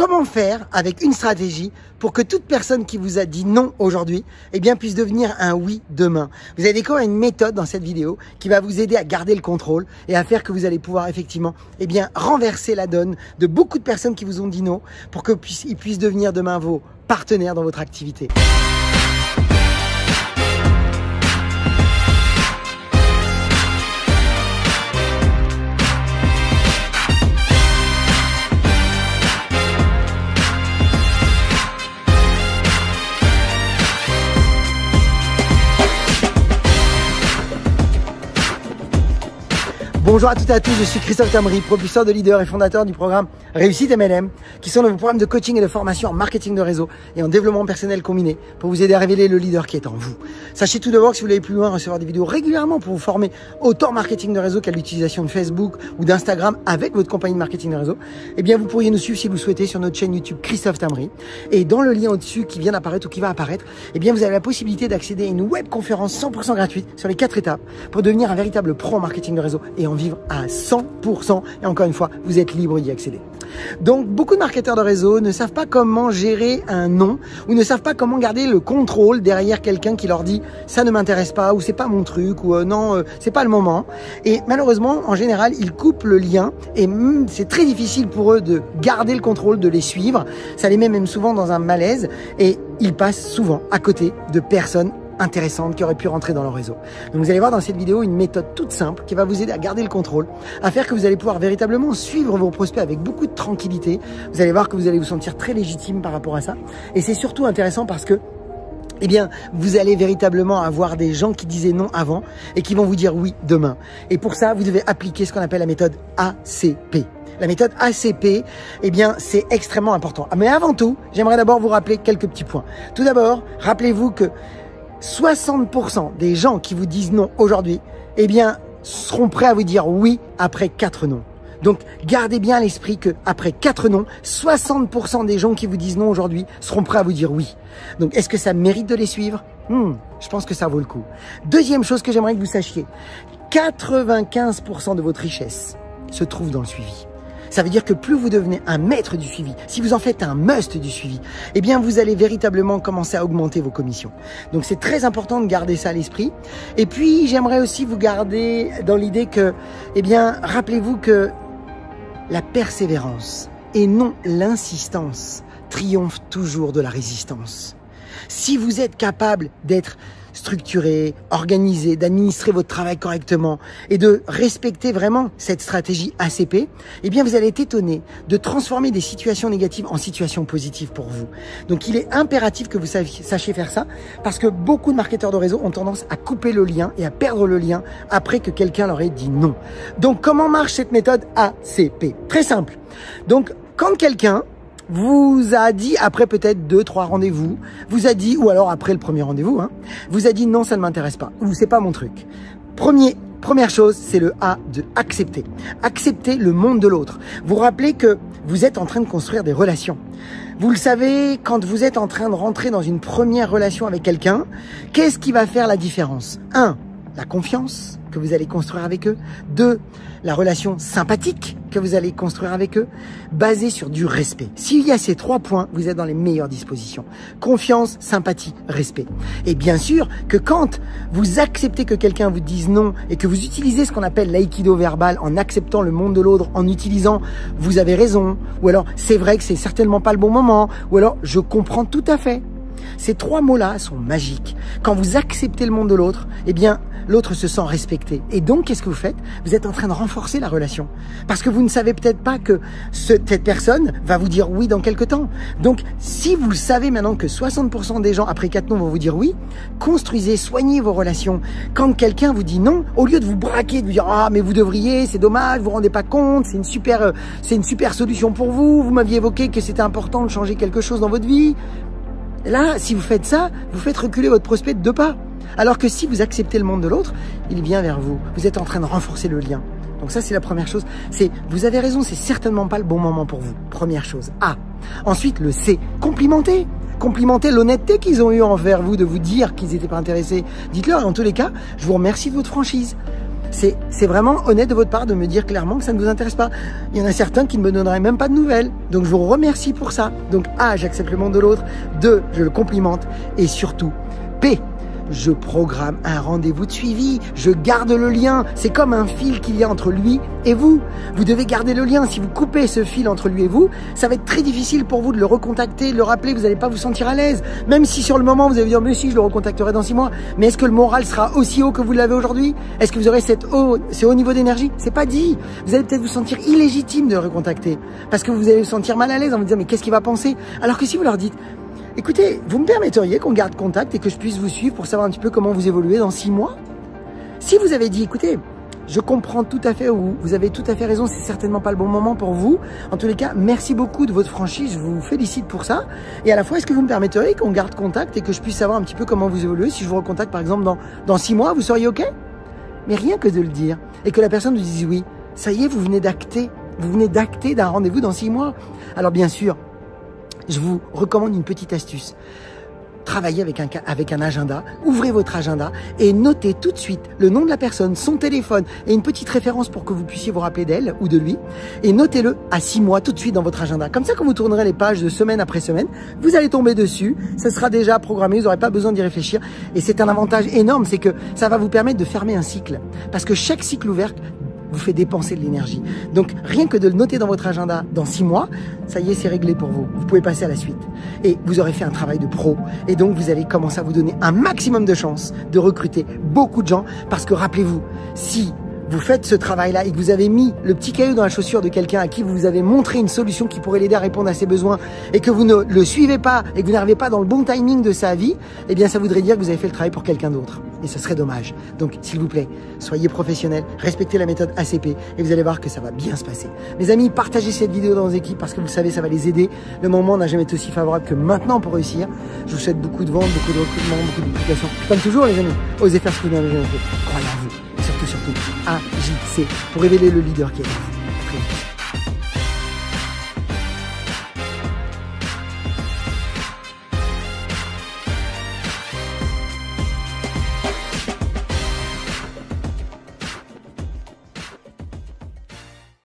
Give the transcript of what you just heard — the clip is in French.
comment faire avec une stratégie pour que toute personne qui vous a dit non aujourd'hui, eh bien, puisse devenir un oui demain. Vous allez découvrir une méthode dans cette vidéo qui va vous aider à garder le contrôle et à faire que vous allez pouvoir effectivement, eh bien, renverser la donne de beaucoup de personnes qui vous ont dit non pour qu'ils puissent devenir demain vos partenaires dans votre activité. Bonjour à toutes et à tous, je suis Christophe Tamri, propulseur de leader et fondateur du programme Réussite MLM, qui sont nos programmes de coaching et de formation en marketing de réseau et en développement personnel combiné pour vous aider à révéler le leader qui est en vous. Sachez tout d'abord que si vous voulez aller plus loin, recevoir des vidéos régulièrement pour vous former autant en marketing de réseau qu'à l'utilisation de Facebook ou d'Instagram avec votre compagnie de marketing de réseau, eh bien vous pourriez nous suivre si vous souhaitez sur notre chaîne YouTube Christophe Tamri. Et dans le lien au-dessus qui vient d'apparaître ou qui va apparaître, eh bien vous avez la possibilité d'accéder à une web conférence 100% gratuite sur les 4 étapes pour devenir un véritable pro en marketing de réseau et en vivre à 100%. Et encore une fois, vous êtes libre d'y accéder. Donc, beaucoup de marketeurs de réseau ne savent pas comment gérer un non ou ne savent pas comment garder le contrôle derrière quelqu'un qui leur dit « ça ne m'intéresse pas » ou « c'est pas mon truc » ou « non, c'est pas le moment ». Et malheureusement, en général, ils coupent le lien et c'est très difficile pour eux de garder le contrôle, de les suivre. Ça les met même souvent dans un malaise et ils passent souvent à côté de personnes intéressantes qui auraient pu rentrer dans leur réseau. Donc vous allez voir dans cette vidéo une méthode toute simple qui va vous aider à garder le contrôle, à faire que vous allez pouvoir véritablement suivre vos prospects avec beaucoup de tranquillité. Vous allez voir que vous allez vous sentir très légitime par rapport à ça. Et c'est surtout intéressant parce que eh bien, vous allez véritablement avoir des gens qui disaient non avant et qui vont vous dire oui demain. Et pour ça, vous devez appliquer ce qu'on appelle la méthode ACP. La méthode ACP, eh bien, c'est extrêmement important. Mais avant tout, j'aimerais d'abord vous rappeler quelques petits points. Tout d'abord, rappelez-vous que 60% des gens qui vous disent non aujourd'hui, eh bien, seront prêts à vous dire oui après 4 non. Donc, gardez bien à l'esprit que après 4 non, 60% des gens qui vous disent non aujourd'hui seront prêts à vous dire oui. Donc, est-ce que ça mérite de les suivre? Je pense que ça vaut le coup. Deuxième chose que j'aimerais que vous sachiez, 95% de votre richesse se trouve dans le suivi. Ça veut dire que plus vous devenez un maître du suivi, si vous en faites un must du suivi, eh bien vous allez véritablement commencer à augmenter vos commissions. Donc c'est très important de garder ça à l'esprit. Et puis j'aimerais aussi vous garder dans l'idée que, eh bien rappelez-vous que la persévérance et non l'insistance triomphe toujours de la résistance. Si vous êtes capable d'être structuré, organisé, d'administrer votre travail correctement et de respecter vraiment cette stratégie ACP, eh bien vous allez être étonné de transformer des situations négatives en situations positives pour vous. Donc il est impératif que vous sachiez faire ça parce que beaucoup de marketeurs de réseau ont tendance à couper le lien et à perdre le lien après que quelqu'un leur ait dit non. Donc comment marche cette méthode ACP? Très simple. Donc quand quelqu'un vous a dit après peut-être 2-3 rendez-vous, vous a dit, ou alors après le premier rendez-vous, vous a dit non, ça ne m'intéresse pas, ou c'est pas mon truc. Première chose, c'est le A de accepter. Accepter le monde de l'autre. Vous rappelez que vous êtes en train de construire des relations. Vous le savez, quand vous êtes en train de rentrer dans une première relation avec quelqu'un, qu'est-ce qui va faire la différence? 1. La confiance que vous allez construire avec eux. 2. La relation sympathique que vous allez construire avec eux, basée sur du respect. S'il y a ces 3 points, vous êtes dans les meilleures dispositions. Confiance, sympathie, respect. Et bien sûr que quand vous acceptez que quelqu'un vous dise non et que vous utilisez ce qu'on appelle l'aïkido verbal en acceptant le monde de l'autre, en utilisant « vous avez raison » ou alors « c'est vrai que c'est certainement pas le bon moment » ou alors « je comprends tout à fait ». Ces 3 mots-là sont magiques. Quand vous acceptez le monde de l'autre, eh bien, l'autre se sent respecté. Et donc, qu'est-ce que vous faites? Vous êtes en train de renforcer la relation. Parce que vous ne savez peut-être pas que cette personne va vous dire oui dans quelque temps. Donc, si vous savez maintenant que 60% des gens, après 4 non, vont vous dire oui, construisez, soignez vos relations. Quand quelqu'un vous dit non, au lieu de vous braquer, de vous dire « Ah, mais vous devriez, c'est dommage, vous vous rendez pas compte, c'est une super solution pour vous, vous m'aviez évoqué que c'était important de changer quelque chose dans votre vie », là, si vous faites ça, vous faites reculer votre prospect de 2 pas. Alors que si vous acceptez le monde de l'autre, il vient vers vous. Vous êtes en train de renforcer le lien. Donc ça, c'est la première chose. Vous avez raison, c'est certainement pas le bon moment pour vous. Première chose. A. Ensuite, le C. Complimenter. Complimentez l'honnêteté qu'ils ont eu envers vous de vous dire qu'ils n'étaient pas intéressés. Dites-leur, et en tous les cas, je vous remercie de votre franchise. C'est vraiment honnête de votre part de me dire clairement que ça ne vous intéresse pas. Il y en a certains qui ne me donneraient même pas de nouvelles. Donc je vous remercie pour ça. Donc A, j'accepte le monde de l'autre. 2, je le complimente. Et surtout, P, je programme un rendez-vous de suivi, je garde le lien. C'est comme un fil qu'il y a entre lui et vous. Vous devez garder le lien. Si vous coupez ce fil entre lui et vous, ça va être très difficile pour vous de le recontacter, de le rappeler. Vous n'allez pas vous sentir à l'aise. Même si sur le moment, vous allez dire, mais si, je le recontacterai dans 6 mois. Mais est-ce que le moral sera aussi haut que vous l'avez aujourd'hui? Est-ce que vous aurez ce haut niveau d'énergie? C'est pas dit. Vous allez peut-être vous sentir illégitime de le recontacter. Parce que vous allez vous sentir mal à l'aise en vous disant, mais qu'est-ce qu'il va penser? Alors que si vous leur dites, écoutez, vous me permetteriez qu'on garde contact et que je puisse vous suivre pour savoir un petit peu comment vous évoluez dans 6 mois? Si vous avez dit, écoutez, je comprends tout à fait, ou vous avez tout à fait raison, c'est certainement pas le bon moment pour vous. En tous les cas, merci beaucoup de votre franchise, je vous félicite pour ça. Et à la fois, est-ce que vous me permetteriez qu'on garde contact et que je puisse savoir un petit peu comment vous évoluez? Si je vous recontacte par exemple dans 6 mois, vous seriez OK? Mais rien que de le dire et que la personne vous dise oui, ça y est, vous venez d'acter d'un rendez-vous dans 6 mois. Alors bien sûr, je vous recommande une petite astuce. Travaillez avec un agenda, ouvrez votre agenda et notez tout de suite le nom de la personne, son téléphone et une petite référence pour que vous puissiez vous rappeler d'elle ou de lui. Et notez-le à 6 mois tout de suite dans votre agenda. Comme ça, quand vous tournerez les pages de semaine après semaine, vous allez tomber dessus. Ça sera déjà programmé, vous n'aurez pas besoin d'y réfléchir. Et c'est un avantage énorme, c'est que ça va vous permettre de fermer un cycle. Parce que chaque cycle ouvert vous fait dépenser de l'énergie. Donc, rien que de le noter dans votre agenda dans 6 mois, ça y est, c'est réglé pour vous. Vous pouvez passer à la suite. Et vous aurez fait un travail de pro. Et donc, vous allez commencer à vous donner un maximum de chances de recruter beaucoup de gens. Parce que rappelez-vous, si vous faites ce travail-là et que vous avez mis le petit caillou dans la chaussure de quelqu'un à qui vous avez montré une solution qui pourrait l'aider à répondre à ses besoins et que vous ne le suivez pas et que vous n'arrivez pas dans le bon timing de sa vie, eh bien ça voudrait dire que vous avez fait le travail pour quelqu'un d'autre. Et ce serait dommage. Donc s'il vous plaît, soyez professionnels, respectez la méthode ACP et vous allez voir que ça va bien se passer. Mes amis, partagez cette vidéo dans vos équipes parce que vous savez, ça va les aider. Le moment n'a jamais été aussi favorable que maintenant pour réussir. Je vous souhaite beaucoup de ventes, beaucoup de recrutement, beaucoup de publications. Comme toujours les amis, osez faire ce que vous n'avez jamais fait. Croyez en vous. Surtout, agissez pour révéler le leader qui est là.